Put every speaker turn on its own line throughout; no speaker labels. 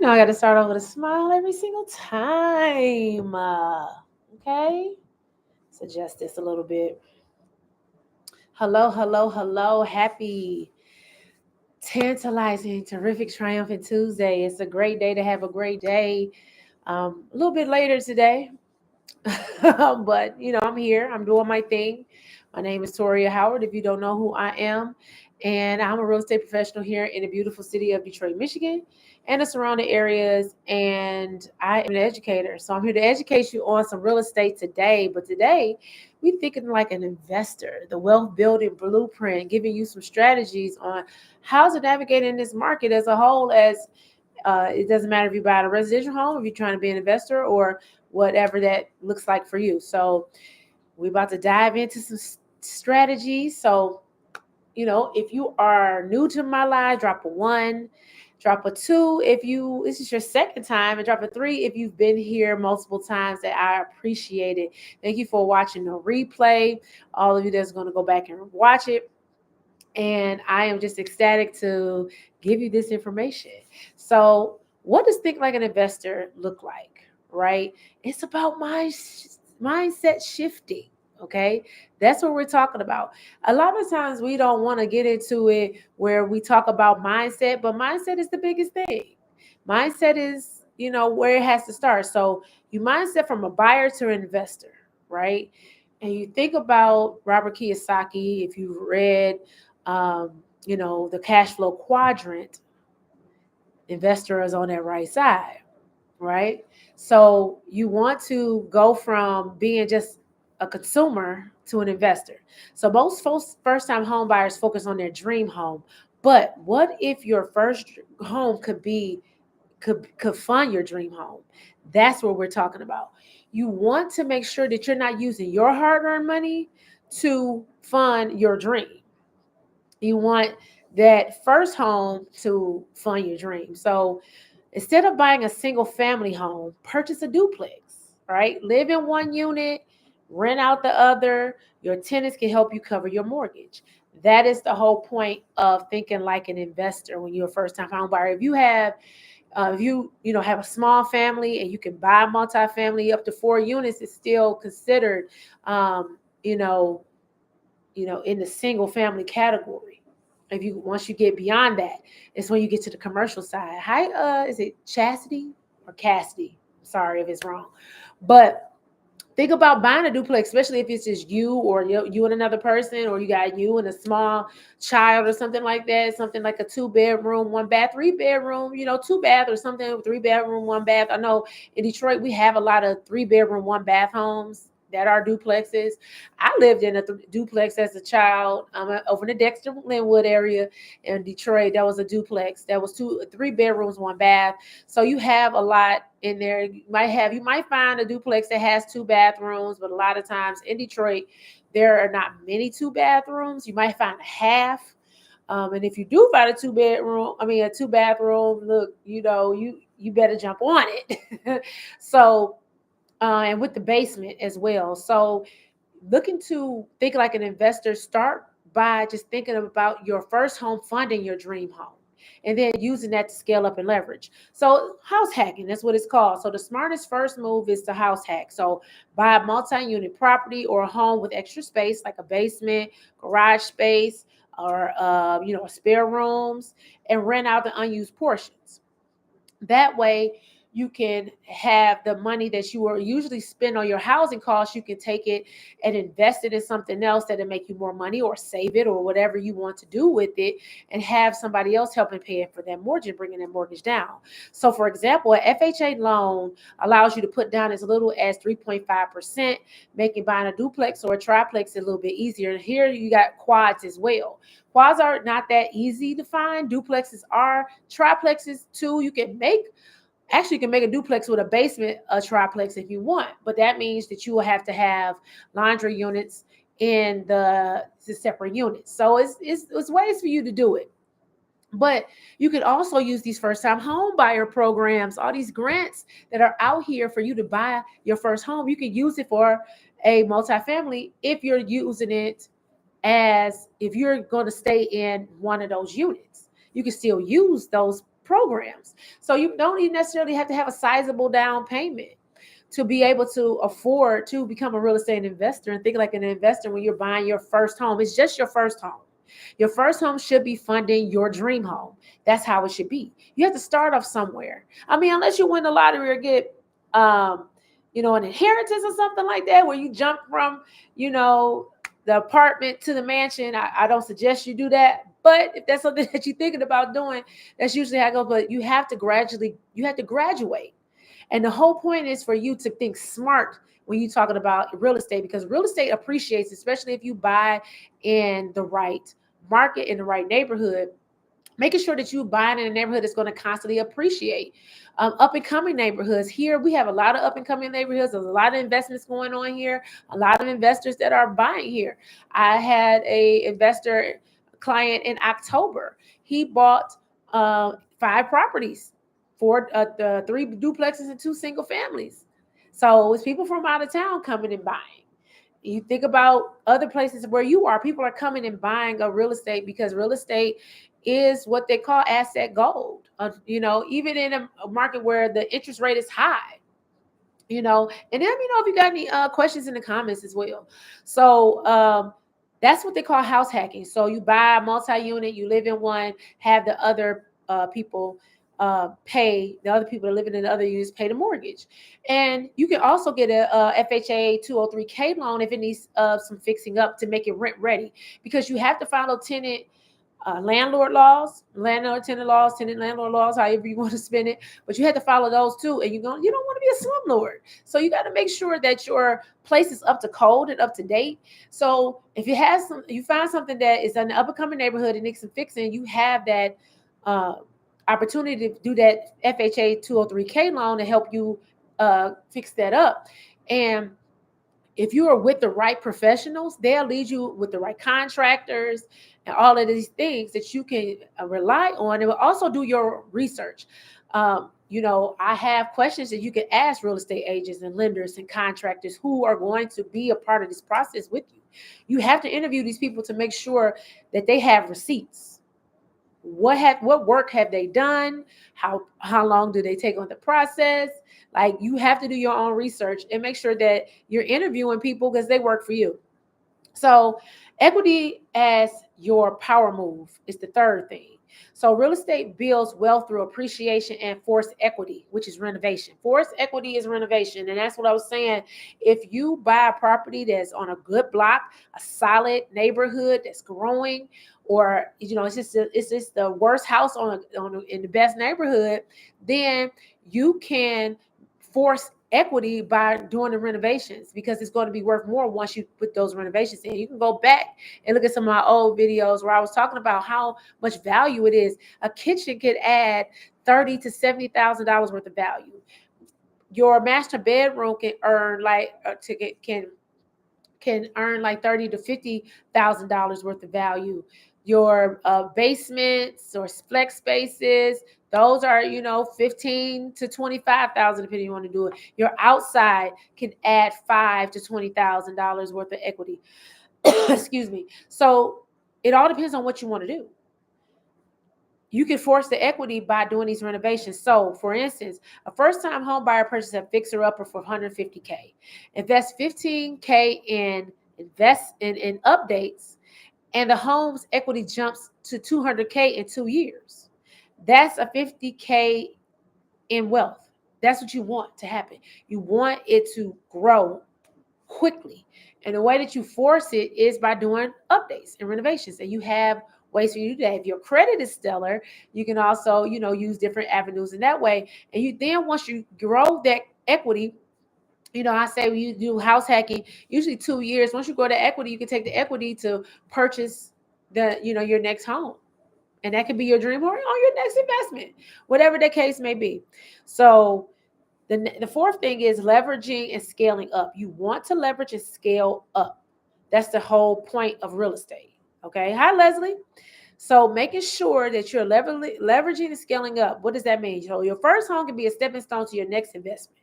I got to start off with a smile every single time. Okay? Let's adjust this a little bit. Hello, hello, hello. Happy, tantalizing, terrific, triumphant Tuesday. It's a great day to have a great day. A little bit later today, but I'm here. I'm doing my thing. My name is Toria Howard. If you don't know who I am, and I'm a real estate professional here in the beautiful city of Detroit, Michigan, and the surrounding areas. And I am an educator, so I'm here to educate you on some real estate today. But today, we're thinking like an investor, the wealth building blueprint, giving you some strategies on how to navigate in this market as a whole, as it doesn't matter if you buy a residential home, if you're trying to be an investor, or whatever that looks like for you. So we're about to dive into some strategies. So, if you are new to my live, drop a one, drop a two if you this is your second time, and drop a three if you've been here multiple times. That I appreciate it. Thank you for watching the replay. All of you that's going to go back and watch it. And I am just ecstatic to give you this information. So, what does think like an investor look like? Right? It's about mindset shifting. Okay, that's what we're talking about. A lot of times we don't want to get into it where we talk about mindset, but mindset is the biggest thing. Mindset is, where it has to start. So you mindset from a buyer to an investor, right? And you think about Robert Kiyosaki. If you've read the cash flow quadrant, investor is on that right side, right? So you want to go from being just a consumer to an investor. So most folks, first-time home buyers focus on their dream home. But what if your first home could fund your dream home? That's what we're talking about. You want to make sure that you're not using your hard-earned money to fund your dream. You want that first home to fund your dream. So instead of buying a single family home, purchase a duplex, right? Live in one unit, rent out the other. Your tenants can help you cover your mortgage. That is the whole point of thinking like an investor when you're a first time home buyer. If you have a small family and you can buy multifamily up to 4 units, it's still considered, um, you know, in the single family category. If you once you get beyond that, it's when you get to the commercial side. Hi, is it Chastity or Cassidy? Sorry if it's wrong, but think about buying a duplex, especially if it's just you or you and another person, or you got you and a small child or something like that. Something like a 2 bedroom, 1 bath, 3 bedroom, 2 bath or something, 3 bedroom, 1 bath. I know in Detroit we have a lot of 3 bedroom, 1 bath homes that are duplexes. I lived in a duplex as a child over in the Dexter Linwood area in Detroit. That was a duplex. That was 3 bedrooms, 1 bath. So you have a lot in there. You might find a duplex that has 2 bathrooms, but a lot of times in Detroit, there are not many 2 bathrooms. You might find a half. And if you do find a 2 bathroom, look, you better jump on it. So, and with the basement as well. So looking to think like an investor, start by just thinking about your first home funding your dream home, and then using that to scale up and leverage. So house hacking, that's what it's called. So the smartest first move is to house hack. So buy a multi-unit property or a home with extra space like a basement, garage space, or spare rooms, and rent out the unused portions. That way, you can have the money that you will usually spend on your housing costs. You can take it and invest it in something else that'll make you more money, or save it, or whatever you want to do with it, and have somebody else helping pay for that mortgage and bringing that mortgage down. So, for example, an FHA loan allows you to put down as little as 3.5%, making buying a duplex or a triplex a little bit easier. And here you got quads as well. Quads are not that easy to find. Duplexes are. Triplexes too. You can make a duplex with a basement, a triplex if you want, but that means that you will have to have laundry units in the separate units. So it's ways for you to do it. But you can also use these first time home buyer programs, all these grants that are out here for you to buy your first home. You can use it for a multifamily if you're using it as if you're going to stay in one of those units. You can still use those programs. So you don't even necessarily have to have a sizable down payment to be able to afford to become a real estate investor and think like an investor when you're buying your first home. It's just your first home. Your first home should be funding your dream home. That's how it should be. You have to start off somewhere. I mean, unless you win the lottery or get, um, an inheritance or something like that, where you jump from, the apartment to the mansion. I don't suggest you do that. But if that's something that you're thinking about doing, that's usually how I go. But you have to graduate. And the whole point is for you to think smart when you're talking about real estate, because real estate appreciates, especially if you buy in the right market, in the right neighborhood, making sure that you buy in a neighborhood that's going to constantly appreciate. Up and coming neighborhoods here, we have a lot of up and coming neighborhoods. There's a lot of investments going on here, a lot of investors that are buying here. I had a investor client in October. He bought 5 properties, the 3 duplexes and 2 single families. So it's people from out of town coming and buying. You think about other places where you are, people are coming and buying a real estate because real estate is what they call asset gold. Even in a market where the interest rate is high, and let me know if you got any questions in the comments as well. So that's what they call house hacking. So you buy a multi-unit, you live in one, have the other people pay, the other people that are living in the other units pay the mortgage. And you can also get a FHA 203K loan if it needs some fixing up to make it rent ready, because you have to follow tenant landlord laws, landlord tenant laws, tenant landlord laws, however you want to spin it. But you have to follow those too. And you don't want to be a slumlord. So you got to make sure that your place is up to code and up to date. So if you find something that is in an up and coming neighborhood and needs some fixing, you have that opportunity to do that FHA 203K loan to help you fix that up. And if you are with the right professionals, they'll lead you with the right contractors and all of these things that you can rely on. And will also do your research. I have questions that you can ask real estate agents and lenders and contractors who are going to be a part of this process with you. You have to interview these people to make sure that they have receipts. What work have they done? How long do they take on the process? Like, you have to do your own research and make sure that you're interviewing people because they work for you. So equity as your power move is the third thing. So real estate builds wealth through appreciation and forced equity, which is renovation. Forced equity is renovation. And that's what I was saying. If you buy a property that's on a good block, a solid neighborhood that's growing, or it's just the worst house in the best neighborhood, then you can force equity by doing the renovations, because it's going to be worth more once you put those renovations in. You can go back and look at some of my old videos where I was talking about how much value it is. A kitchen could add $30,000 to $70,000 worth of value. Your master bedroom can earn can earn like $30,000 to $50,000 worth of value. Your basements or flex spaces, those are, 15 to 25,000, depending on you want to do it. Your outside can add $5,000 to $20,000 worth of equity. Excuse me. So it all depends on what you want to do. You can force the equity by doing these renovations. So, for instance, a first-time home buyer purchases a fixer-upper for $150K. Invest $15K in updates, and the home's equity jumps to $200K in 2 years. That's a $50K in wealth. That's what you want to happen. You want it to grow quickly. And the way that you force it is by doing updates and renovations. And you have ways for you to do that. If your credit is stellar, you can also, use different avenues in that way. And once you grow that equity, I say when you do house hacking, usually 2 years. Once you grow the equity, you can take the equity to purchase your next home. And that could be your dream or your next investment, whatever the case may be. So the fourth thing is leveraging and scaling up. You want to leverage and scale up. That's the whole point of real estate. Okay. Hi, Leslie. So making sure that you're leveraging and scaling up. What does that mean? So your first home can be a stepping stone to your next investment.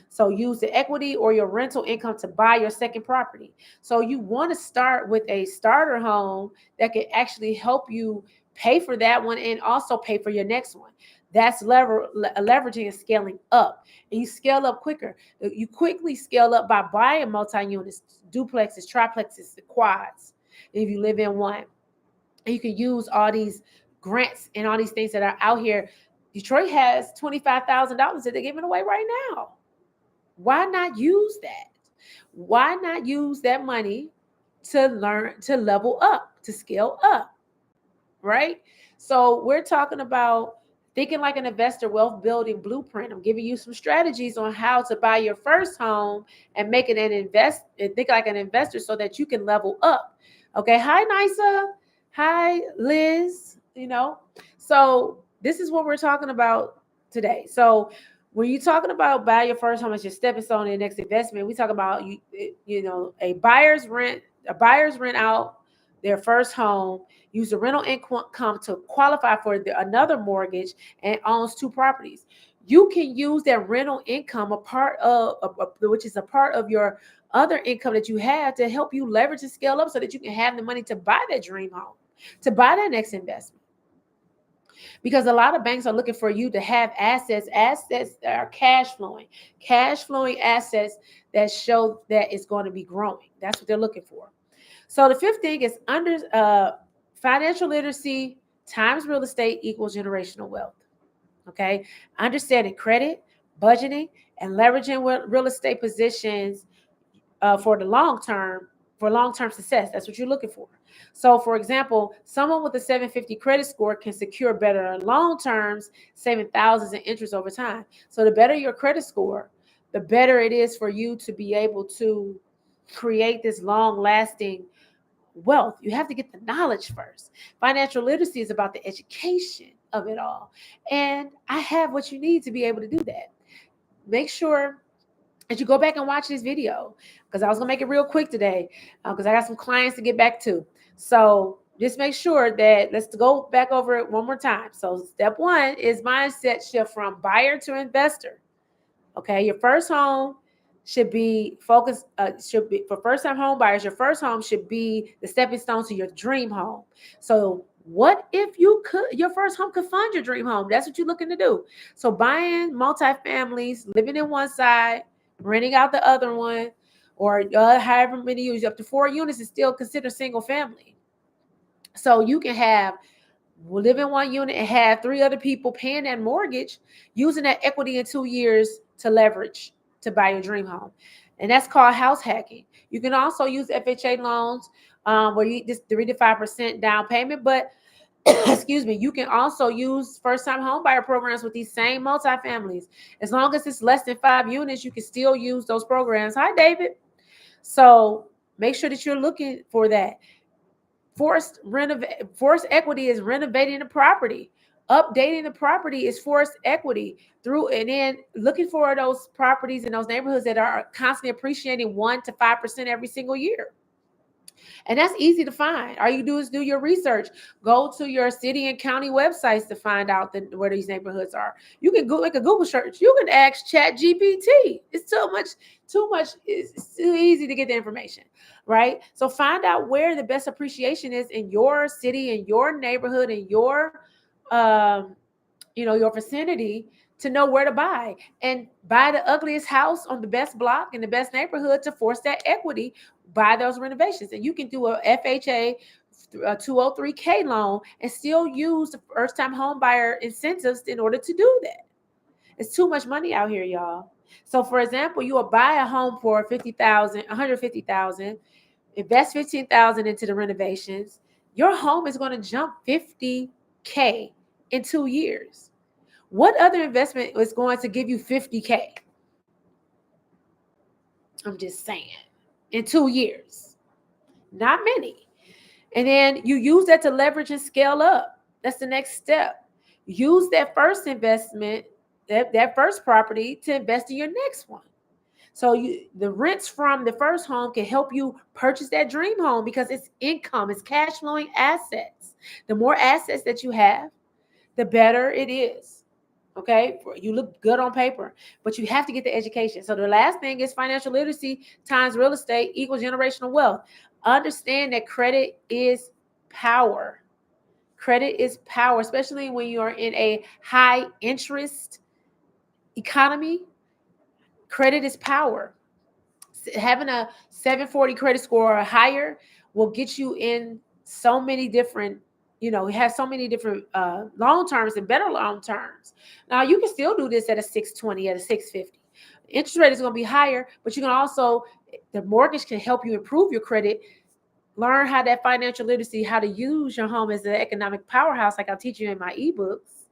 So use the equity or your rental income to buy your second property. So you want to start with a starter home that can actually help you pay for that one and also pay for your next one. That's leveraging and scaling up. And you scale up quicker. You quickly scale up by buying multi-units, duplexes, triplexes, quads, if you live in one. And you can use all these grants and all these things that are out here. Detroit has $25,000 that they're giving away right now. Why not use that? Why not use that money to learn, to level up, to scale up, right? So we're talking about thinking like an investor, wealth building blueprint. I'm giving you some strategies on how to buy your first home and make it an invest and think like an investor so that you can level up. Okay. Hi, Nisa. Hi, Liz. So this is what we're talking about today. So when you're talking about buy your first home as your stepping stone in the next investment, we talk about a buyer's rent out their first home, use the rental income to qualify for another mortgage, and owns two properties. You can use that rental income, which is a part of your other income that you have, to help you leverage and scale up so that you can have the money to buy that dream home, to buy that next investment. Because a lot of banks are looking for you to have assets that are cash flowing assets that show that it's going to be growing. That's what they're looking for. So the fifth thing is financial literacy times real estate equals generational wealth. Okay. Understanding credit, budgeting, and leveraging real estate positions for long-term success. That's what you're looking for. So, for example, someone with a 750 credit score can secure better long terms, saving thousands in interest over time. So the better your credit score, the better it is for you to be able to create this long-lasting wealth. You have to get the knowledge first. Financial literacy is about the education of it all. And I have what you need to be able to do that. Make sure that you go back and watch this video, because I was going to make it real quick today because I got some clients to get back to. So just make sure that, let's go back over it one more time. So step one is mindset shift from buyer to investor. Okay. Your first home should be focused, for first-time home buyers, your first home should be the stepping stone to your dream home. So what if your first home could fund your dream home? That's what you're looking to do. So buying multifamilies, living in one side, renting out the other one, or however many units, up to 4 units is still considered single family. So you can live in one unit and have 3 other people paying that mortgage, using that equity in 2 years to leverage to buy your dream home. And that's called house hacking. You can also use FHA loans where you just 3 to 5% down payment, but excuse me, you can also use first-time home buyer programs with these same multifamilies. As long as it's less than 5 units, you can still use those programs. Hi, David. So make sure that you're looking for that. Forced equity is renovating the property. Updating the property is forced equity and then looking for those properties in those neighborhoods that are constantly appreciating 1 to 5% every single year. And that's easy to find. All you do is do your research. Go to your city and county websites to find out where these neighborhoods are. You can make a Google search. You can ask ChatGPT. It's too much. It's too easy to get the information, right? So find out where the best appreciation is in your city, in your neighborhood, in your your vicinity, to know where to buy, and buy the ugliest house on the best block in the best neighborhood to force that equity, buy those renovations. And you can do a FHA, a 203K loan, and still use the first time home buyer incentives in order to do that. It's too much money out here, y'all. So for example, you will buy a home for $150,000, invest $15,000 into the renovations. Your home is going to jump $50K in 2 years. What other investment is going to give you $50K? I'm just saying. In 2 years. Not many. And then you use that to leverage and scale up. That's the next step. Use that first investment, that first property, to invest in your next one. So the rents from the first home can help you purchase that dream home, because it's income, it's cash flowing assets. The more assets that you have, the better it is. Okay, you look good on paper, but you have to get the education. So the last thing is financial literacy times real estate equals generational wealth. Understand that credit is power. Credit is power, especially when you are in a high interest economy. Credit is power. Having a 740 credit score or higher will get you in so many different, it has so many different loan terms and better loan terms. Now you can still do this at a 620, at a 650. Interest rate is going to be higher, but you can also, the mortgage can help you improve your credit. Learn how that financial literacy, how to use your home as an economic powerhouse, like I'll teach you in my ebooks,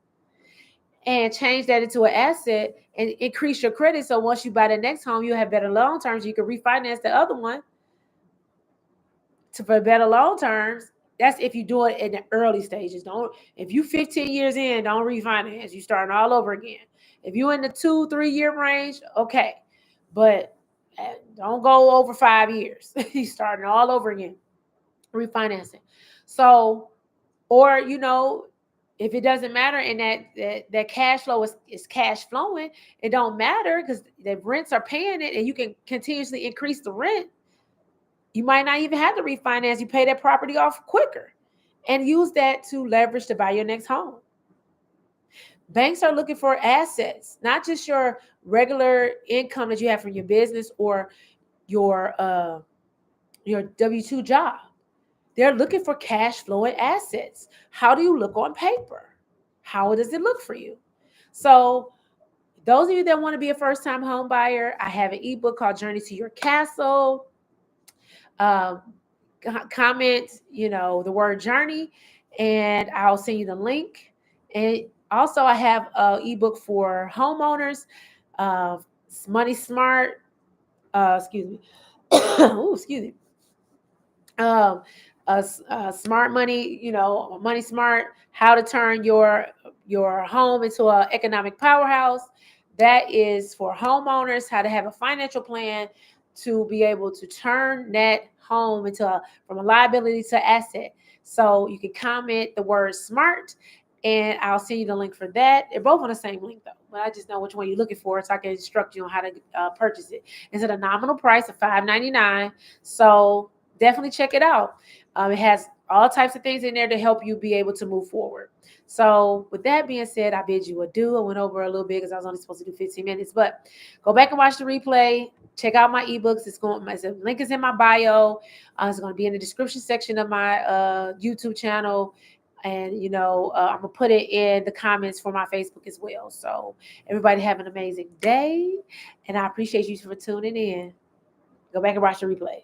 and change that into an asset and increase your credit. So once you buy the next home, you'll have better loan terms. You can refinance the other one for better loan terms. That's if you do it in the early stages. Don't, if you 15 years in, don't refinance. You starting all over again. If you in the 2-3 year range, okay. But don't go over 5 years. You starting all over again. Refinancing. So, or if it doesn't matter and that cash flow is cash flowing, it don't matter because the rents are paying it and you can continuously increase the rent. You might not even have to refinance. You pay that property off quicker and use that to leverage to buy your next home. Banks are looking for assets, not just your regular income that you have from your business or your W-2 job. They're looking for cash flowing assets. How do you look on paper? How does it look for you? So those of you that want to be a first-time home buyer, I have an ebook called Journey to Your Castle. Comment, the word journey, and I'll send you the link. And also I have an ebook for homeowners, Money Smart, excuse me. Oh, excuse me. Smart money, Money Smart, how to turn your home into an economic powerhouse. That is for homeowners, how to have a financial plan to be able to turn that home from a liability to asset. So you can comment the word smart and I'll send you the link for that. They're both on the same link though, but I just know which one you're looking for so I can instruct you on how to purchase it. It's at a nominal price of $5.99. So definitely check it out. It has all types of things in there to help you be able to move forward. So with that being said, I bid you adieu. I went over a little bit because I was only supposed to do 15 minutes, but go back and watch the replay. Check out my ebooks. The link is in my bio. It's going to be in the description section of my YouTube channel. And, I'm going to put it in the comments for my Facebook as well. So everybody have an amazing day. And I appreciate you for tuning in. Go back and watch the replay.